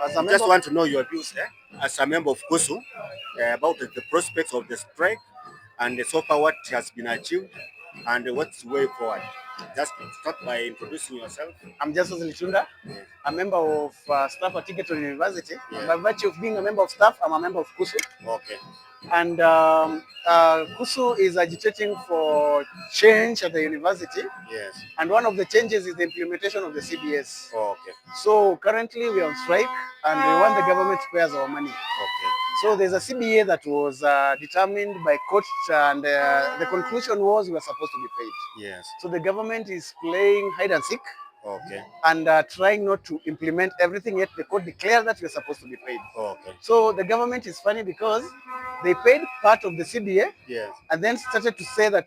I just want to know your views as a member of KUSU about the prospects of the strike and so far what has been achieved and what's the way forward. Just start by introducing yourself. I'm just Litunda, Yes. a member of staff at Egerton University. Yeah. By virtue of being a member of staff, I'm a member of KUSU. Okay. And KUSU is agitating for change at the university. Yes. And one of the changes is the implementation of the CBS. Okay. So currently we are on strike and we want the government to pay us our money. Okay. So there's a CBA that was determined by court and the conclusion was we were supposed to be paid. Yes. So the government is playing hide and seek. Okay. And trying not to implement everything, yet the court declared that you're supposed to be paid. Okay. So the government is funny because they paid part of the CBA. Yes. And then started to say that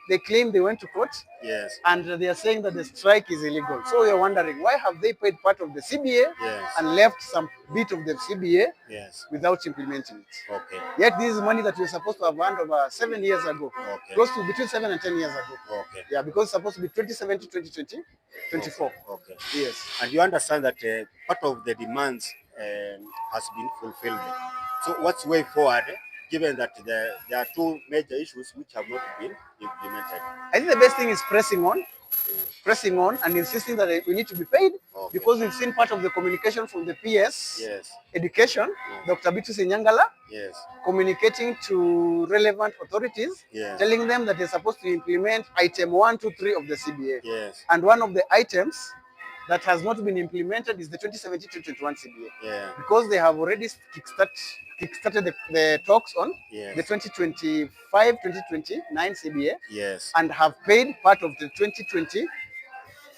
they claim they went to court. Yes. And they are saying that the strike is illegal. So you're wondering, why have they paid part of the CBA Yes. and left some bit of the CBA Yes. without implementing it? Okay. Yet this is money that we're supposed to have earned over 7 years ago. Okay. Close to between 7 and 10 years ago. Okay. Yeah, because it's supposed to be 2017, 2020, 24. Okay. Yes. And you understand that part of the demands has been fulfilled. So what's the way forward, given that there are two major issues which have not been implemented? I think the best thing is pressing on and insisting that we need to be paid. Okay. Because we've seen part of the communication from the PS Yes. Education, Yes. Dr. Bitus Nyangala, Yes. communicating to relevant authorities, Yes. telling them that they're supposed to implement item 1, 2, 3 of the CBA. Yes. And one of the items that has not been implemented is the 2017-2021 CBA. Yeah. Because they have already kickstarted the talks on Yes. the 2025-2029 CBA. Yes. And have paid part of the 2021,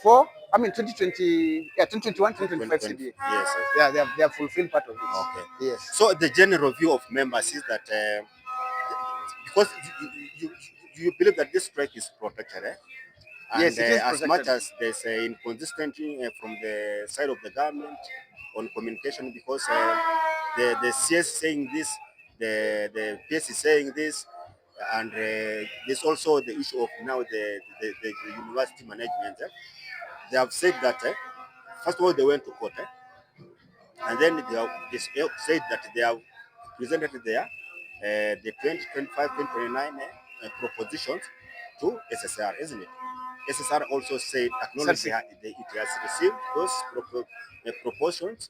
2025 CBA. Yes. Yes. Yeah, they have fulfilled part of it. Okay. Yes. So the general view of members is that because you believe that this strike is protected, and Yes, it is as protected. much as there's inconsistency from the side of the government on communication, because the CS saying this, the PS is saying this, and there's also the issue of now the university management. They have said that first of all they went to court, and then they said that they have presented their the 2025-2029 propositions to SSR, isn't it? SSR also said acknowledged it has received those propositions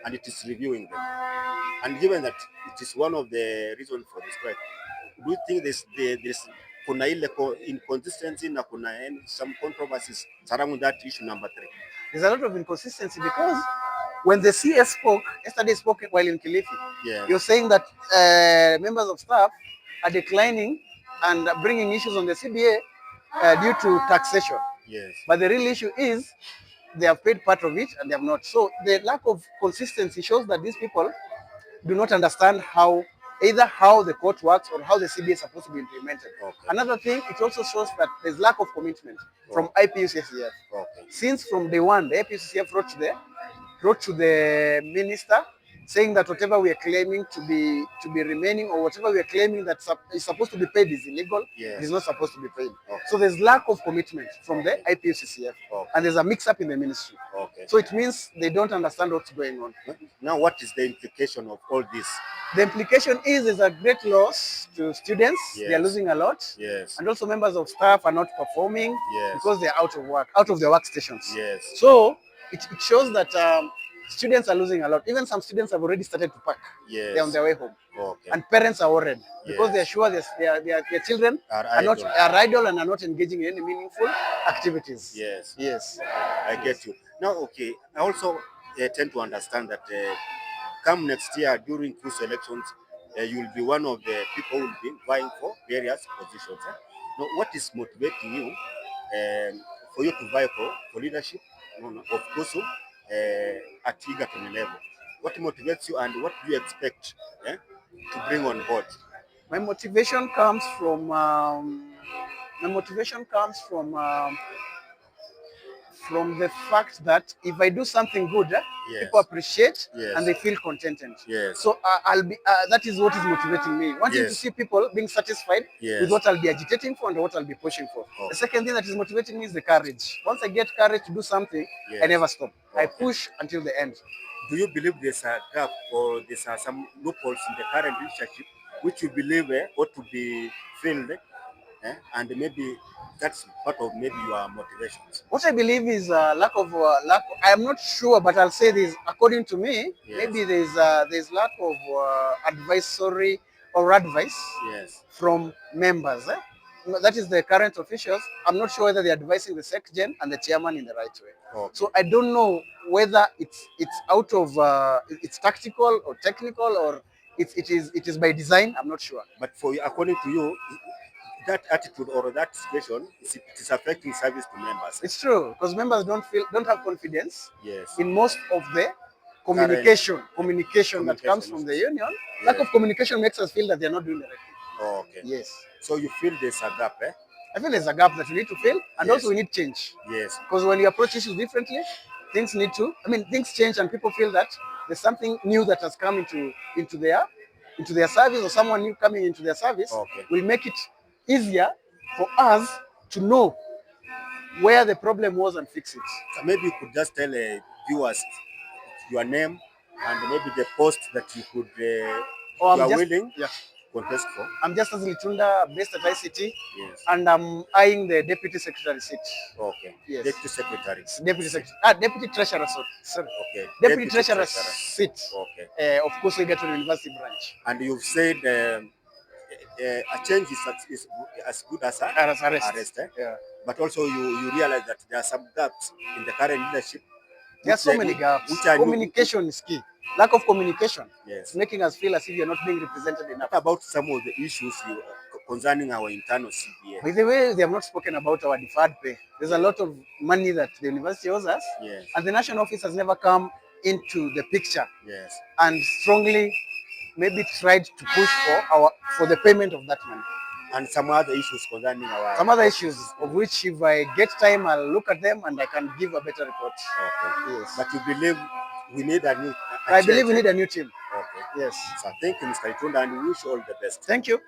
and it is reviewing them. And given that it is one of the reasons for the strike, do you think there's kuna ile inconsistency na kuna some controversies surrounding that issue number 3? There's a lot of inconsistency because when the CS spoke, yesterday spoke while in Kilifi, Yeah. you're saying that members of staff are declining and bringing issues on the CBA due to taxation. Yes. But the real issue is they have paid part of it and they have not. So the lack of consistency shows that these people do not understand either how the court works or how the CBA is supposed to be implemented. Okay. Another thing, it also shows that there's lack of commitment from IPUCCF. Okay. Since from day one, the IPUCCF wrote to the minister saying that whatever we are claiming to be remaining or whatever we are claiming that is supposed to be paid is illegal, Yes. it is not supposed to be paid. Okay. So there's lack of commitment from the IPUCCF. Okay. And there's a mix-up in the ministry. Okay. So it means they don't understand what's going on. Now, what is the implication of all this? The implication is there's a great loss to students. Yes. They are losing a lot. Yes. And also members of staff are not performing Yes. because they're out of their workstations. Yes. So it shows that students are losing a lot. Even some students have already started to pack. Yes. They're on their way home. Okay. And parents are worried because Yes. they're sure their children Are are idle and are not engaging in any meaningful activities. Yes. Yes. I get you. Now, okay. I also tend to understand that come next year during KUSU elections, you'll be one of the people who will be vying for various positions. Now, what is motivating you for you to vie for leadership of KUSU at Egerton level? What motivates you and what do you expect to bring on board? My motivation comes from from the fact that if I do something good, Yes. people appreciate Yes. and they feel contented. Yes. So I'll be. That is what is motivating me. Wanting to Yes. see people being satisfied Yes. with what I'll be agitating for and what I'll be pushing for. Okay. The second thing that is motivating me is the courage. Once I get courage to do something, I Yes. never stop. I Okay. push until the end. Do you believe there's a gap or there's some loopholes in the current leadership which you believe ought to be filled, and maybe that's part of maybe your motivations? What I believe is lack. I am not sure, but I'll say this. According to me, Yes. maybe there's lack of advisory or advice Yes. from members. No, that is the current officials. I'm not sure whether they're advising the secgen and the chairman in the right way. Okay. So I don't know whether it's out of it's tactical or technical or it is by design. I'm not sure. But for you, according to you, that attitude or that situation is affecting service to members. It's true because members don't have confidence Yes. in most of the communication that comes from the union. Yes. Lack of communication makes us feel that they're not doing the right thing. Oh, okay. Yes. So you feel there's a gap, I feel there's a gap that we need to fill, and Yes. also we need change. Yes. Because when you approach issues differently, things change, and people feel that there's something new that has come into their service, or someone new coming into their service Okay. will make it easier for us to know where the problem was and fix it. So maybe you could just tell viewers your name and maybe the post that you could Or you are I'm just willing yeah. to contest for. I'm just as Litunda, based at ICT, Yes. and I'm eyeing the deputy secretary seat. Okay. Yes. Deputy secretary. Deputy treasurer, sorry. Okay. Deputy treasurer seat. Okay. Of KUSU Egerton University branch. And you've said a change is as good as Arrest. Yeah. But also you realize that there are some gaps in the current leadership. There are so many gaps. Communication is key. Lack of communication is making us feel as if you're not being represented enough. What about some of the issues concerning our internal CBA? By the way, they have not spoken about our deferred pay. There's a lot of money that the university owes us, Yes. and the national office has never come into the picture. Yes. And strongly maybe tried to push for the payment of that money. And some other issues concerning our... Some other issues, of which if I get time, I'll look at them and I can give a better report. Okay. Yes. But you believe we need a new... I believe we need a new team. Okay. Yes. So thank you, Mr. Litunda, and we wish you all the best. Thank you.